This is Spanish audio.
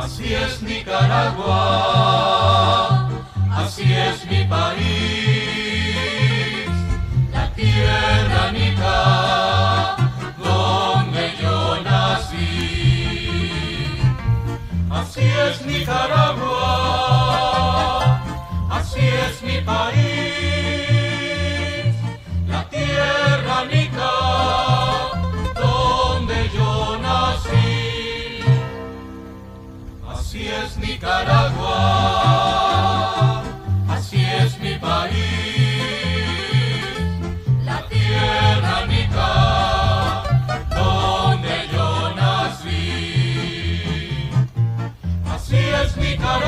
Así es Nicaragua, así es mi país, la tierra nica donde yo nací. Así es Nicaragua, así es mi país, la tierra nica donde yo nací. Así es Nicaragua, así es mi país, la tierra nica donde yo nací. Así es Nicaragua.